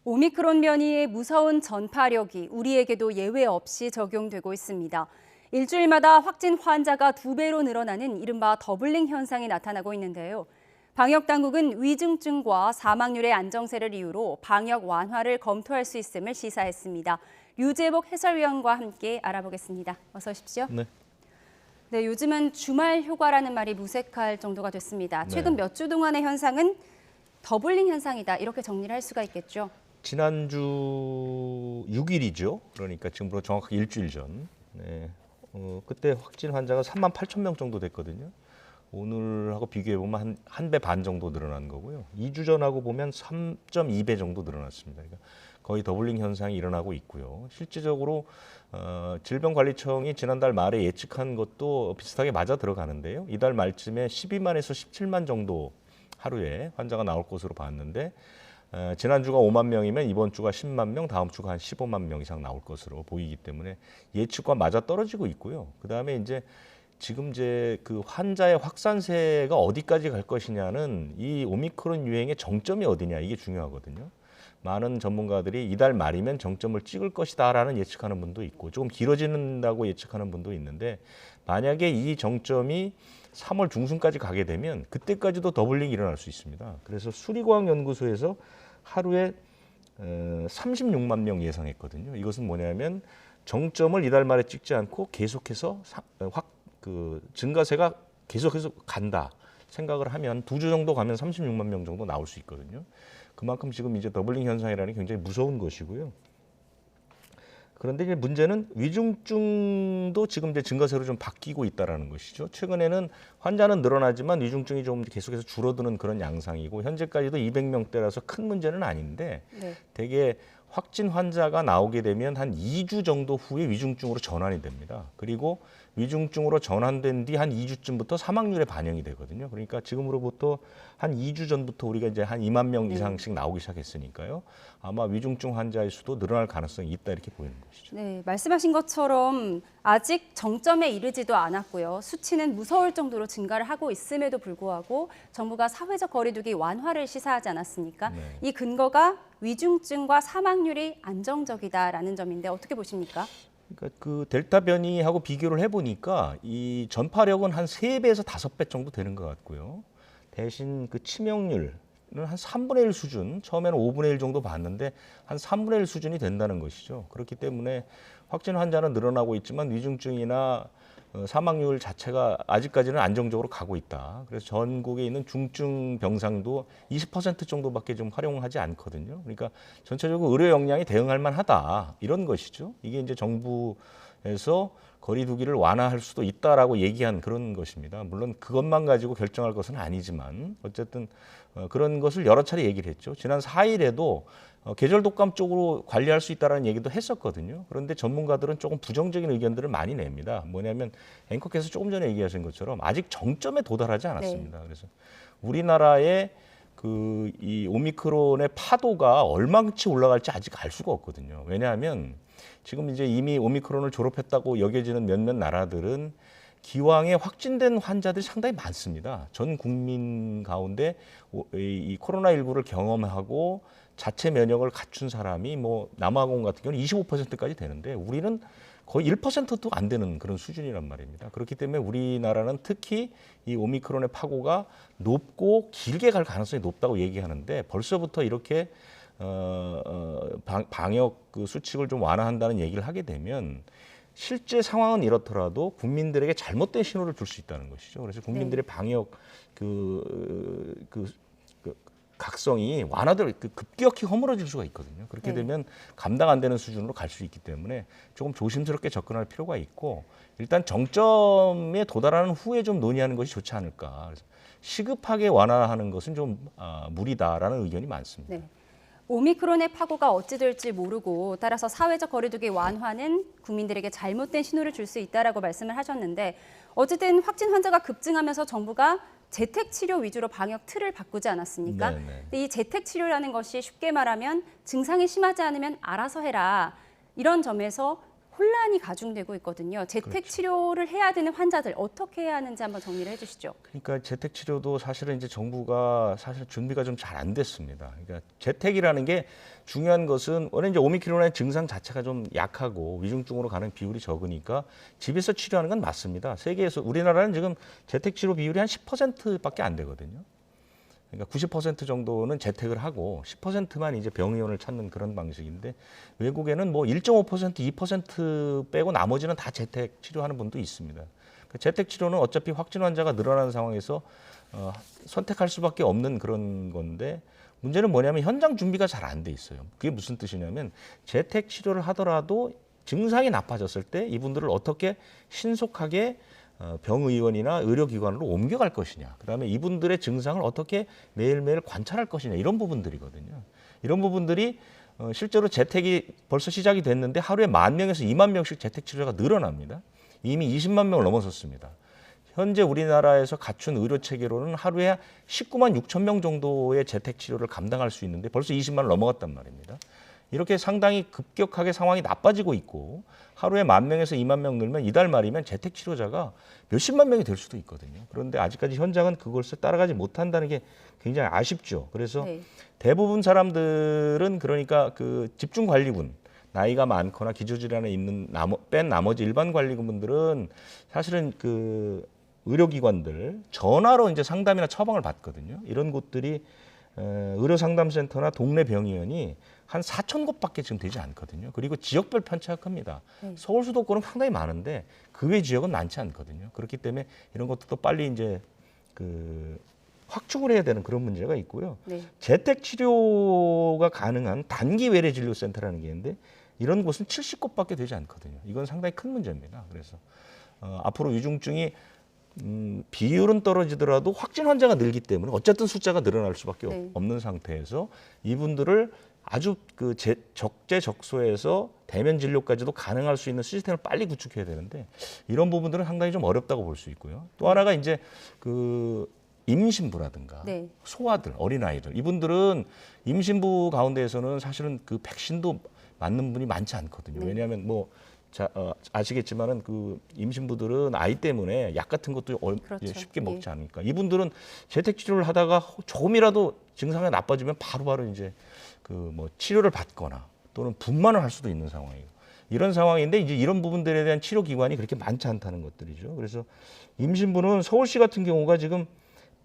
오미크론 변이의 무서운 전파력이 우리에게도 예외 없이 적용되고 있습니다. 일주일마다 확진 환자가 2배로 늘어나는 이른바 더블링 현상이 나타나고 있는데요. 방역 당국은 위중증과 사망률의 안정세를 이유로 방역 완화를 검토할 수 있음을 시사했습니다. 류재복 해설위원과 함께 알아보겠습니다. 어서 오십시오. 네, 요즘은 주말 휴가라는 말이 무색할 정도가 됐습니다. 최근 몇 주 동안의 현상은 더블링 현상이다, 이렇게 정리를 할 수가 있겠죠. 지난주 6일이죠. 그러니까 지금부터 정확하게 일주일 전. 그때 확진 환자가 38,000명 정도 됐거든요. 오늘하고 비교해보면 한 배 반 정도 늘어난 거고요. 2주 전하고 보면 3.2배 정도 늘어났습니다. 그러니까 거의 더블링 현상이 일어나고 있고요. 실질적으로 질병관리청이 지난달 말에 예측한 것도 비슷하게 맞아 들어가는데요. 이달 말쯤에 12만에서 17만 정도 하루에 환자가 나올 것으로 봤는데 지난주가 5만 명이면 이번 주가 10만 명, 다음 주가 한 15만 명 이상 나올 것으로 보이기 때문에 예측과 맞아 떨어지고 있고요. 그다음에 지금 그 환자의 확산세가 어디까지 갈 것이냐는 이 오미크론 유행의 정점이 어디냐, 이게 중요하거든요. 많은 전문가들이 이달 말이면 정점을 찍을 것이다라는 예측하는 분도 있고 조금 길어진다고 예측하는 분도 있는데, 만약에 이 정점이 3월 중순까지 가게 되면 그때까지도 더블링이 일어날 수 있습니다. 그래서 수리과학연구소에서 하루에 36만 명 예상했거든요. 이것은 뭐냐면 정점을 이달 말에 찍지 않고 계속해서 증가세가 계속해서 간다 생각을 하면 2주 정도 가면 36만 명 정도 나올 수 있거든요. 그만큼 지금 이제 더블링 현상이라는 게 굉장히 무서운 것이고요. 그런데 이제 문제는 위중증도 지금 이제 증가세로 좀 바뀌고 있다라는 것이죠. 최근에는 환자는 늘어나지만 위중증이 좀 계속해서 줄어드는 그런 양상이고, 현재까지도 200명대라서 큰 문제는 아닌데 대개 확진 환자가 나오게 되면 한 2주 정도 후에 위중증으로 전환이 됩니다. 그리고 위중증으로 전환된 뒤 한 2주쯤부터 사망률에 반영이 되거든요. 그러니까 지금으로부터 한 2주 전부터 우리가 이제 한 2만 명 이상씩 나오기 시작했으니까요. 아마 위중증 환자의 수도 늘어날 가능성이 있다, 이렇게 보이는 것이죠. 네, 말씀하신 것처럼 아직 정점에 이르지도 않았고요. 수치는 무서울 정도로 증가를 하고 있음에도 불구하고 정부가 사회적 거리두기 완화를 시사하지 않았습니까? 이 근거가 위중증과 사망률이 안정적이다라는 점인데 어떻게 보십니까? 그러니까 그 델타 변이하고 비교를 해보니까 이 전파력은 한 3배에서 5배 정도 되는 것 같고요. 대신 그 치명률은 한 3분의 1 수준, 처음에는 5분의 1 정도 봤는데 한 3분의 1 수준이 된다는 것이죠. 그렇기 때문에 확진 환자는 늘어나고 있지만 위중증이나 사망률 자체가 아직까지는 안정적으로 가고 있다. 그래서 전국에 있는 중증 병상도 20% 정도밖에 좀 활용하지 않거든요. 그러니까 전체적으로 의료 역량이 대응할 만하다, 이런 것이죠. 이게 이제 정부에서 거리두기를 완화할 수도 있다라고 얘기한 그런 것입니다. 물론 그것만 가지고 결정할 것은 아니지만 어쨌든 그런 것을 여러 차례 얘기를 했죠. 지난 4일에도 계절 독감 쪽으로 관리할 수 있다는 얘기도 했었거든요. 그런데 전문가들은 조금 부정적인 의견들을 많이 냅니다. 뭐냐면 앵커께서 조금 전에 얘기하신 것처럼 아직 정점에 도달하지 않았습니다. 그래서 우리나라의 이 오미크론의 파도가 얼마치 올라갈지 아직 알 수가 없거든요. 왜냐하면 지금 이제 이미 오미크론을 졸업했다고 여겨지는 몇몇 나라들은 기왕에 확진된 환자들이 상당히 많습니다. 전 국민 가운데 이 코로나19를 경험하고 자체 면역을 갖춘 사람이 남아공 같은 경우는 25%까지 되는데 우리는 거의 1%도 안 되는 그런 수준이란 말입니다. 그렇기 때문에 우리나라는 특히 이 오미크론의 파고가 높고 길게 갈 가능성이 높다고 얘기하는데, 벌써부터 이렇게 방역 수칙을 좀 완화한다는 얘기를 하게 되면 실제 상황은 이렇더라도 국민들에게 잘못된 신호를 줄 수 있다는 것이죠. 그래서 국민들의 방역 각성이 급격히 허물어질 수가 있거든요. 그렇게 되면 감당 안 되는 수준으로 갈 수 있기 때문에 조금 조심스럽게 접근할 필요가 있고, 일단 정점에 도달하는 후에 좀 논의하는 것이 좋지 않을까. 그래서 시급하게 완화하는 것은 좀 무리다라는 의견이 많습니다. 오미크론의 파고가 어찌 될지 모르고, 따라서 사회적 거리두기 완화는 국민들에게 잘못된 신호를 줄 수 있다라고 말씀을 하셨는데, 어쨌든 확진 환자가 급증하면서 정부가 재택치료 위주로 방역 틀을 바꾸지 않았습니까? 근데 이 재택치료라는 것이 쉽게 말하면 증상이 심하지 않으면 알아서 해라, 이런 점에서 혼란이 가중되고 있거든요. 재택 그렇죠. 치료를 해야 되는 환자들 어떻게 해야 하는지 한번 정리를 해주시죠. 그러니까 재택 치료도 사실은 이제 정부가 사실 준비가 좀 잘 안 됐습니다. 그러니까 재택이라는 게 중요한 것은 원래 이제 오미크론의 증상 자체가 좀 약하고 위중증으로 가는 비율이 적으니까 집에서 치료하는 건 맞습니다. 세계에서 우리나라는 지금 재택 치료 비율이 한 10%밖에 안 되거든요. 그러니까 90% 정도는 재택을 하고 10%만 이제 병의원을 찾는 그런 방식인데 외국에는 뭐 1.5%, 2% 빼고 나머지는 다 재택 치료하는 분도 있습니다. 그 재택 치료는 어차피 확진 환자가 늘어나는 상황에서 선택할 수밖에 없는 그런 건데 문제는 뭐냐면 현장 준비가 잘 안 돼 있어요. 그게 무슨 뜻이냐면 재택 치료를 하더라도 증상이 나빠졌을 때 이분들을 어떻게 신속하게 병의원이나 의료기관으로 옮겨갈 것이냐, 그다음에 이분들의 증상을 어떻게 매일매일 관찰할 것이냐 이런 부분들이거든요. 이런 부분들이 실제로 재택이 벌써 시작이 됐는데 하루에 10,000명에서 20,000명씩 재택 치료자가 늘어납니다. 이미 20만 명을 넘어섰습니다. 현재 우리나라에서 갖춘 의료 체계로는 하루에 19만 6천 명 정도의 재택 치료를 감당할 수 있는데 벌써 20만을 넘어갔단 말입니다. 이렇게 상당히 급격하게 상황이 나빠지고 있고 하루에 10,000명에서 20,000명 늘면 이달 말이면 재택 치료자가 몇십만 명이 될 수도 있거든요. 그런데 아직까지 현장은 그것을 따라가지 못한다는 게 굉장히 아쉽죠. 그래서 네. 대부분 사람들은 그러니까 그 집중관리군, 나이가 많거나 기저질환에 있는 뺀 나머지 일반 관리군분들은 사실은 그 의료기관들 전화로 이제 상담이나 처방을 받거든요. 이런 곳들이 의료상담센터나 동네 병의원이 한 4,000곳밖에 지금 되지 않거든요. 그리고 지역별 편차가 큽니다. 서울 수도권은 상당히 많은데 그 외 지역은 많지 않거든요. 그렇기 때문에 이런 것도 빨리 이제 그 확충을 해야 되는 그런 문제가 있고요. 네. 재택 치료가 가능한 단기 외래 진료센터라는 게 있는데 이런 곳은 70곳밖에 되지 않거든요. 이건 상당히 큰 문제입니다. 그래서 앞으로 위중증이 비율은 떨어지더라도 확진 환자가 늘기 때문에 어쨌든 숫자가 늘어날 수밖에 네. 없는 상태에서 이분들을 아주 그 적재적소에서 대면 진료까지도 가능할 수 있는 시스템을 빨리 구축해야 되는데 이런 부분들은 상당히 좀 어렵다고 볼 수 있고요. 또 하나가 이제 그 임신부라든가 네. 소아들, 어린아이들 이분들은 임신부 가운데에서는 사실은 그 백신도 맞는 분이 많지 않거든요. 네. 왜냐하면 뭐 아시겠지만은 그 임신부들은 아이 때문에 약 같은 것도 그렇죠. 쉽게 예. 먹지 않으니까 이분들은 재택 치료를 하다가 조금이라도 증상이 나빠지면 바로바로 이제 그 뭐 치료를 받거나 또는 분만을 할 수도 있는 상황이에요. 이런 상황인데 이제 이런 부분들에 대한 치료 기관이 그렇게 많지 않다는 것들이죠. 그래서 임신부는 서울시 같은 경우가 지금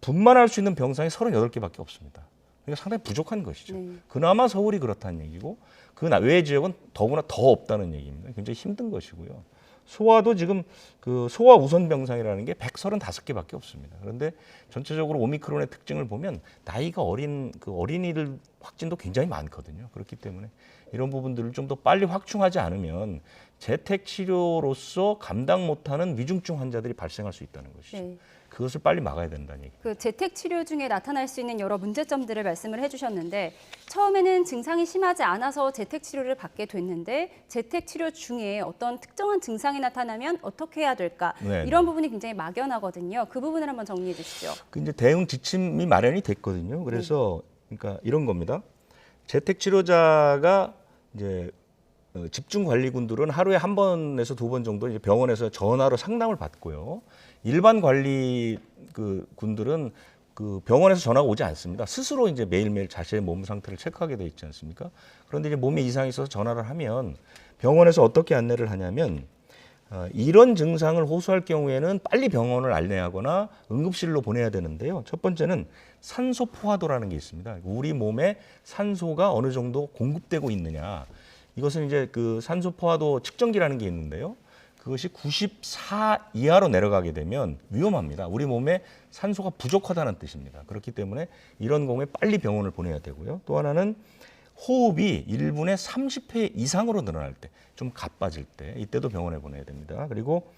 분만할 수 있는 병상이 38개밖에 없습니다. 그러니까 상당히 부족한 것이죠. 네. 그나마 서울이 그렇다는 얘기고 그 외 지역은 더구나 더 없다는 얘기입니다. 굉장히 힘든 것이고요. 소아도 지금 그 소아 우선 병상이라는 게 135개밖에 없습니다. 그런데 전체적으로 오미크론의 특징을 보면 나이가 어린 그 어린이들 확진도 굉장히 많거든요. 그렇기 때문에 이런 부분들을 좀 더 빨리 확충하지 않으면 재택 치료로서 감당 못하는 위중증 환자들이 발생할 수 있다는 것이죠. 네. 그것을 빨리 막아야 된다는 얘기. 그 재택 치료 중에 나타날 수 있는 여러 문제점들을 말씀을 해주셨는데 처음에는 증상이 심하지 않아서 재택 치료를 받게 됐는데 재택 치료 중에 어떤 특정한 증상이 나타나면 어떻게 해야 될까 네, 이런 부분이 굉장히 막연하거든요. 그 부분을 한번 정리해 주시죠. 그 이제 대응 지침이 마련이 됐거든요. 그래서 그러니까 이런 겁니다. 재택 치료자가 이제 집중관리군들은 하루에 한 번에서 두 번 정도 이제 병원에서 전화로 상담을 받고요. 일반 관리 그 군들은 그 병원에서 전화가 오지 않습니다. 스스로 이제 매일매일 자신의 몸 상태를 체크하게 돼 있지 않습니까? 그런데 이제 몸에 이상이 있어서 전화를 하면 병원에서 어떻게 안내를 하냐면 이런 증상을 호소할 경우에는 빨리 병원을 안내하거나 응급실로 보내야 되는데요. 첫 번째는 산소 포화도라는 게 있습니다. 우리 몸에 산소가 어느 정도 공급되고 있느냐. 이것은 이제 그 산소 포화도 측정기라는 게 있는데요. 그것이 94 이하로 내려가게 되면 위험합니다. 우리 몸에 산소가 부족하다는 뜻입니다. 그렇기 때문에 이런 경우에 빨리 병원을 보내야 되고요. 또 하나는 호흡이 1분에 30회 이상으로 늘어날 때, 좀 가빠질 때, 이때도 병원에 보내야 됩니다. 그리고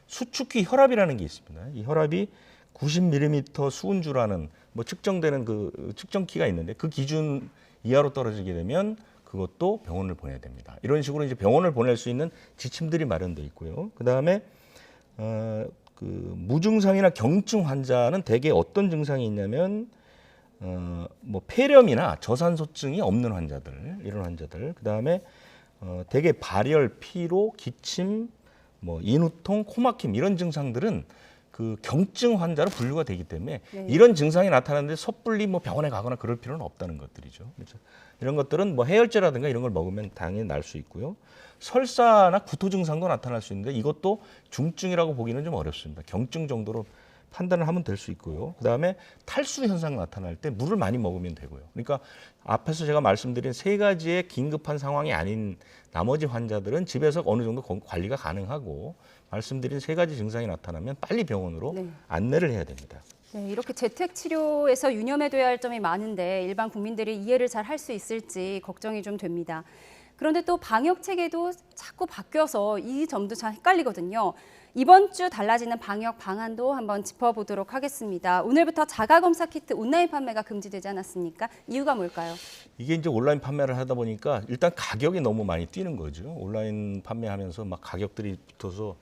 수축기 혈압이라는 게 있습니다. 이 혈압이 90mm 수은주라는 뭐 측정되는 그 측정기가 있는데 그 기준 이하로 떨어지게 되면 그것도 병원을 보내야 됩니다. 이런 식으로 이제 병원을 보낼 수 있는 지침들이 마련돼 있고요. 그 다음에 그 무증상이나 경증 환자는 대개 어떤 증상이 있냐면 뭐 폐렴이나 저산소증이 없는 환자들, 이런 환자들. 그 다음에 대개 발열, 피로, 기침, 뭐 인후통, 코막힘 이런 증상들은 그 경증 환자로 분류가 되기 때문에 네. 이런 증상이 나타나는데 섣불리 뭐 병원에 가거나 그럴 필요는 없다는 것들이죠. 그래서 이런 것들은 뭐 해열제라든가 이런 걸 먹으면 당연히 날 수 있고요. 설사나 구토 증상도 나타날 수 있는데 이것도 중증이라고 보기는 좀 어렵습니다. 경증 정도로 판단을 하면 될 수 있고요. 그다음에 탈수 현상 나타날 때 물을 많이 먹으면 되고요. 그러니까 앞에서 제가 말씀드린 세 가지의 긴급한 상황이 아닌 나머지 환자들은 집에서 어느 정도 관리가 가능하고 말씀드린 세 가지 증상이 나타나면 빨리 병원으로 네. 안내를 해야 됩니다. 네, 이렇게 재택 치료에서 유념해둬야 할 점이 많은데 일반 국민들이 이해를 잘 할 수 있을지 걱정이 좀 됩니다. 그런데 또 방역 체계도 자꾸 바뀌어서 이 점도 참 헷갈리거든요. 이번 주 달라지는 방역 방안도 한번 짚어보도록 하겠습니다. 오늘부터 자가검사 키트 온라인 판매가 금지되지 않았습니까? 이유가 뭘까요? 이게 이제 온라인 판매를 하다 보니까 일단 가격이 너무 많이 뛰는 거죠. 온라인 판매하면서 막 가격들이 붙어서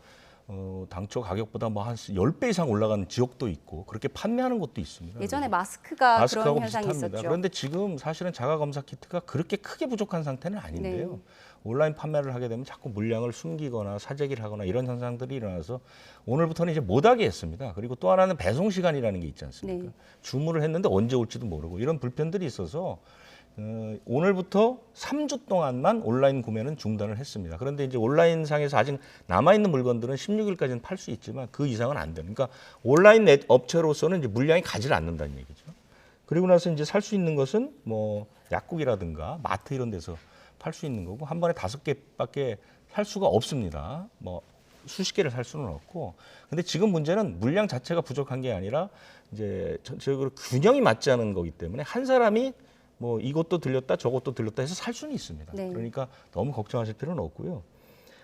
당초 가격보다 뭐 한 10배 이상 올라간 지역도 있고 그렇게 판매하는 곳도 있습니다. 예전에 마스크가 마스크하고 그런 현상이 비슷합니다. 있었죠. 그런데 지금 사실은 자가검사 키트가 그렇게 크게 부족한 상태는 아닌데요. 네. 온라인 판매를 하게 되면 자꾸 물량을 숨기거나 사재기를 하거나 이런 현상들이 일어나서 오늘부터는 이제 못하게 했습니다. 그리고 또 하나는 배송 시간이라는 게 있지 않습니까? 네. 주문을 했는데 언제 올지도 모르고 이런 불편들이 있어서 오늘부터 3주 동안만 온라인 구매는 중단을 했습니다. 그런데 이제 온라인 상에서 아직 남아있는 물건들은 16일까지는 팔 수 있지만 그 이상은 안 돼요. 그러니까 온라인 업체로서는 이제 물량이 가지를 않는다는 얘기죠. 그리고 나서 이제 살 수 있는 것은 뭐 약국이라든가 마트 이런 데서 팔 수 있는 거고 한 번에 5개밖에 살 수가 없습니다. 뭐 수십 개를 살 수는 없고. 근데 지금 문제는 물량 자체가 부족한 게 아니라 이제 전체적으로 균형이 맞지 않은 거기 때문에 한 사람이 뭐 이것도 들렸다 저것도 들렸다 해서 살 수는 있습니다. 네. 그러니까 너무 걱정하실 필요는 없고요.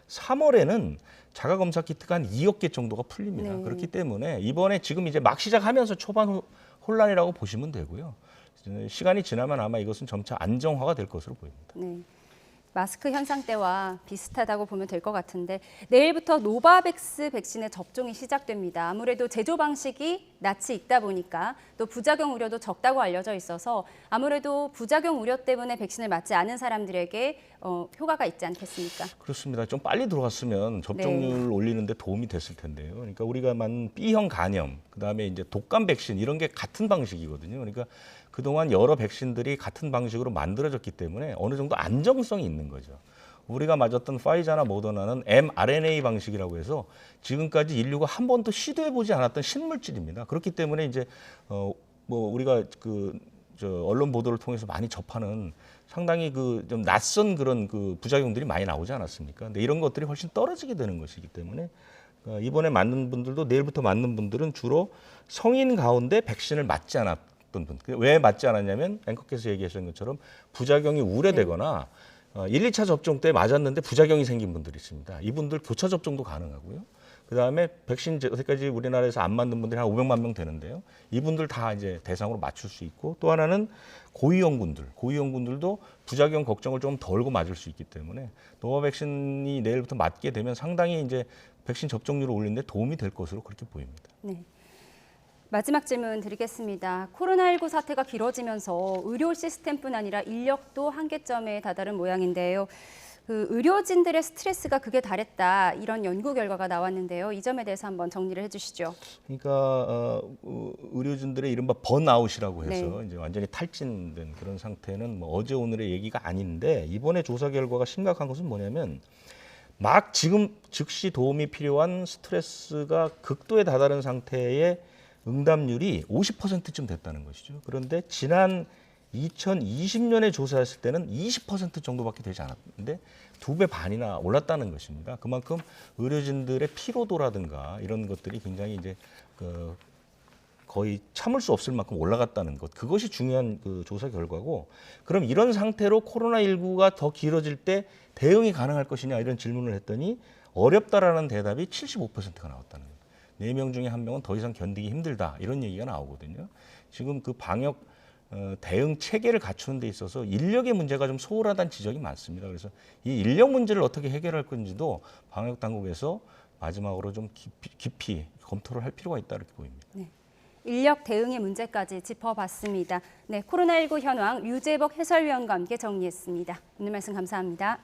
3월에는 자가검사 키트가 한 2억 개 정도가 풀립니다. 네. 그렇기 때문에 이번에 지금 이제 막 시작하면서 초반 혼란이라고 보시면 되고요. 시간이 지나면 아마 이것은 점차 안정화가 될 것으로 보입니다. 네. 마스크 현상 때와 비슷하다고 보면 될 것 같은데 내일부터 노바백스 백신의 접종이 시작됩니다. 아무래도 제조 방식이 낯이 익다 보니까 또 부작용 우려도 적다고 알려져 있어서 아무래도 부작용 우려 때문에 백신을 맞지 않은 사람들에게 효과가 있지 않겠습니까? 그렇습니다. 좀 빨리 들어갔으면 접종률 올리는데 도움이 됐을 텐데요. 그러니까 우리가 맞는 B형 간염, 그다음에 이제 독감 백신 이런 게 같은 방식이거든요. 그러니까 그동안 여러 백신들이 같은 방식으로 만들어졌기 때문에 어느 정도 안정성이 있는 거죠. 우리가 맞았던 파이자나 모더나는 mRNA 방식이라고 해서 지금까지 인류가 한 번도 시도해보지 않았던 신물질입니다. 그렇기 때문에 이제 뭐 우리가 언론 보도를 통해서 많이 접하는 상당히 좀 낯선 그런 부작용들이 많이 나오지 않았습니까? 근데 이런 것들이 훨씬 떨어지게 되는 것이기 때문에 이번에 맞는 분들도 내일부터 맞는 분들은 주로 성인 가운데 백신을 맞지 않았던 분. 왜 맞지 않았냐면 앵커께서 얘기하신 것처럼 부작용이 우려되거나 1, 2차 접종 때 맞았는데 부작용이 생긴 분들이 있습니다. 이분들 교차 접종도 가능하고요. 그다음에 백신 여태까지 우리나라에서 안 맞는 분들이 한 500만 명 되는데요. 이분들 다 이제 대상으로 맞출 수 있고 또 하나는 고위험군들도 부작용 걱정을 좀 덜고 맞을 수 있기 때문에 노바 백신이 내일부터 맞게 되면 상당히 이제 백신 접종률을 올리는 데 도움이 될 것으로 그렇게 보입니다. 네. 마지막 질문 드리겠습니다. 코로나19 사태가 길어지면서 의료 시스템뿐 아니라 인력도 한계점에 다다른 모양인데요. 의료진들의 스트레스가 극에 달했다 이런 연구 결과가 나왔는데요. 이 점에 대해서 한번 정리를 해주시죠. 그러니까 의료진들의 이른바 번아웃이라고 해서 네. 이제 완전히 탈진된 그런 상태는 뭐 어제 오늘의 얘기가 아닌데 이번에 조사 결과가 심각한 것은 뭐냐면 막 지금 즉시 도움이 필요한 스트레스가 극도에 다다른 상태의 응답률이 50%쯤 됐다는 것이죠. 그런데 지난 2020년에 조사했을 때는 20% 정도밖에 되지 않았는데 2배 반이나 올랐다는 것입니다. 그만큼 의료진들의 피로도라든가 이런 것들이 굉장히 이제 거의 참을 수 없을 만큼 올라갔다는 것. 그것이 중요한 조사 결과고 그럼 이런 상태로 코로나19가 더 길어질 때 대응이 가능할 것이냐 이런 질문을 했더니 어렵다라는 대답이 75%가 나왔다는 거예요. 4명 중에 1명은 더 이상 견디기 힘들다 이런 얘기가 나오거든요. 지금 그 방역 대응 체계를 갖추는 데 있어서 인력의 문제가 좀 소홀하다는 지적이 많습니다. 그래서 이 인력 문제를 어떻게 해결할 건지도 방역 당국에서 마지막으로 좀 깊이 검토를 할 필요가 있다 이렇게 보입니다. 네. 인력 대응의 문제까지 짚어봤습니다. 네, 코로나19 현황 류재복 해설위원과 함께 정리했습니다. 오늘 말씀 감사합니다.